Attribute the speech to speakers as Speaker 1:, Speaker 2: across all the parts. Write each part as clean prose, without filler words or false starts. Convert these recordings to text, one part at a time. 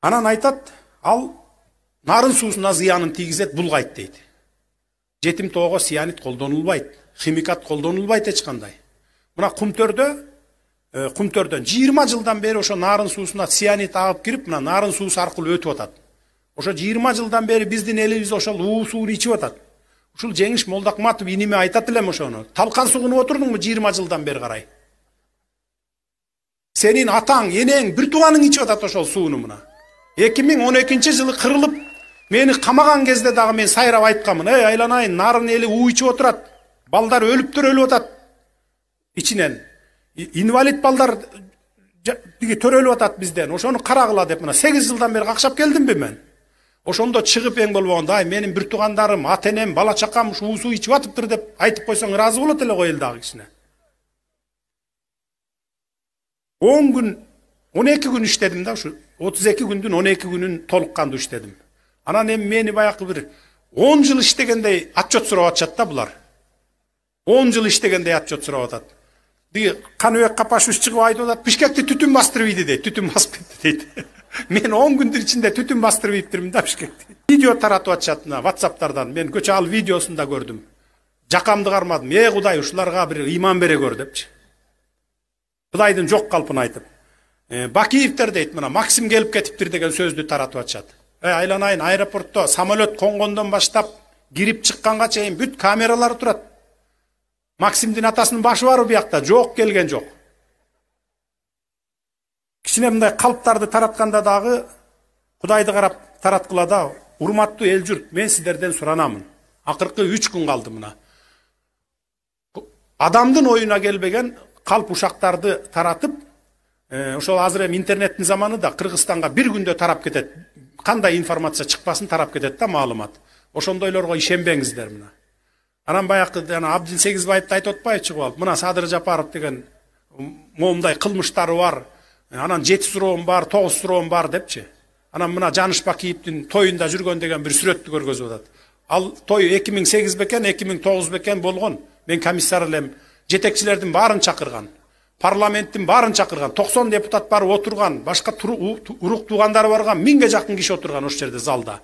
Speaker 1: Анан айтат, ал нарын суусуна зыянын тийгизет, булгайт дейт. Жетим тоого цианид колдонулбайт, химикат колдонулбайт эч кандай. Мына Кумтөрдөн 20 жылдан бери ошо нарын суусуна цианид агып кирип, мына нарын суусу аркылуу өтүп атат. Ошо 20 жылдан бери биздин элибиз ошол уу сууну ичип атат. Ушул Жеңиш Молдокматов иниме айтат элем ошону. Талкан сугунуп отурдуңбу 20 жылдан бери карай? Сенин атаң, энең, бир тууганың ичип атат ошол сууну мына. 2012-жылы кырылып, мени камаган кезде дагы мен сайрап айтканмын. Эй, айланайын, нарын эли уу ичип отурат. Балдар өлүп атат. Ичинен инвалид балдар төрөлүп атат бизден. Ошону карагыла деп мына 8 жылдан бери какшап келдимби мен? Ошондо чыгып эң болбогондо, ай менин бир туугандарым, ата-энем, бала чакам ушул суу ичип атыптыр деп айтып койсоң ыраазы болот эле го эл дагы кичине. 10 күн, 12 күн иштедим да, ушу 32 күндүн 12 күнүн толук кандуу иштедим. Анан эми мени баягы бир 10 жыл иштегендей отчет сурап атышат да булар. 10 жыл иштегендей отчет сурап атат. Ди Каныбек Капашевич чыгып айтып атат, Бишкекти түтүн бастырып ийди дейт, түтүн басып кетти дейт. Мен 10 күндүр ичинде түтүн бастырып ийиптирмин да Бишкекти. Видео таратып атышат мына WhatsApp'тардан. Мен көчө ал видеосун да көрдүм. Жакамды кармадым. Кудай, ушуларга бир ыйман бере көр депчи. Кудайдын жок калпын айтып. Бакиевтер дейт, мына Максим келип кетиптир деген сөздү таратып атышат. Айланайын, аэропортто самолет конгондон баштап кирип чыкканга чейин бүт камералар турат. Максимдин атасынын башы бар биякта, жок, келген жок. Кичине мындай калптарды таратканда дагы Кудайды карап тараткыла да, урматтуу эл журт, мен сиздерден суранамын. Акыркы 3 күн калды мына. Адамдын оюна келбеген калп ушактарды таратып, ошол азыр эми интернеттин заманы да, Кыргызстанга бир күндө тарап кетет. Кандай информация чыкпасын тарап кетет да маалымат. Ошондойлорго ишенбеңиздер мына. Анан баягы Абдил Сегизбаевди айтып атпайбы чыгып алып, мына Садыр Жапаров деген момундай кылмыштары бар, анан 7 суроом бар, 9 суроом бар депчи. Анан мына Жаныш Бакиевдин тоюнда жүргөн деген бир сүрөттү көргөзүп атат. Ал той 2008 бекен, 2009 бекен болгон. Мен комиссар элем, жетекчилердин баарын чакырган. Парламенттин баарын чакырган, 90 депутат барып отурган, башка урук туугандары барган, 1000ге жакын киши отурган ошол жерде залда.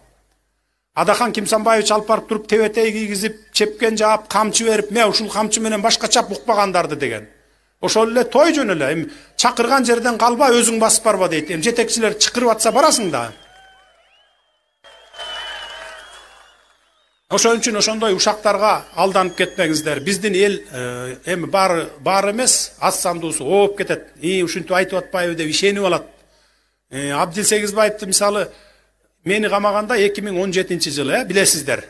Speaker 1: Адахан Кимсанбаевич алып барып туруп тебетей кийгизип, чепкен жаап, камчы берип, мен ушул камчы менен башка чап укпагандарды деген. Ошол эле той жөн эле, эми чакырган жерден калба, өзүң басып барба дейт. Эми жетекчилер чакырып атса барасың да. Ошон үчүн ошондой ушактарга алданып кетпеңиздер. Биздин эл эми бар эмес, аз сандуусу ооп кетет. Ушинтип айтып атпайбы деп ишенип алат. Абдил Сегизбаевди мисалы мени камаганда 2017-жылы, билесиздер.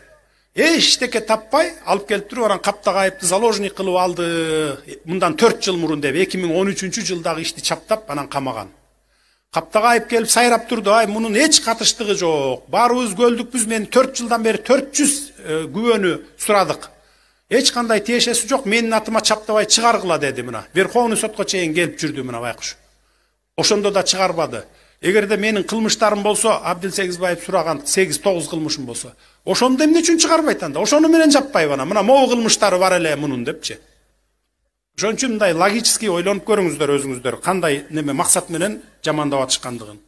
Speaker 1: Эчтеке таппай алып келип туруп, анан Каптагайыпты заложник кылып алды. Мындан 4 жыл мурун деп 2013-жылдагы ишти чаптап анан камаган. Каптагайып келип сайрап турду, ай мунун эч катыштыгы жок. Баарыбыз көлдүкпүз, мен 4 жылдан бери 400 күбөнү сурадык. Эч кандай тиешеси жок, менин атыма чаптабай чыгаргыла деди мына. Верховный сотко чейин келип жүрдү мына байкуш. Ошондо да чыгарбады. Эгерде менин кылмыштарым болсо, Абдил Сегизбаев сураган 8-9 кылмышым болсо, ошондо эмне үчүн чыгарбайт анда? Ошону менен жаппайбы ана? Мына могу кылмыштары бар эле мунун депчи. Ошон үчүн мындай логически ойлонуп көрүңүздөр өзүңүздөр, кандай неме максат менен жамандап атышкандыгын.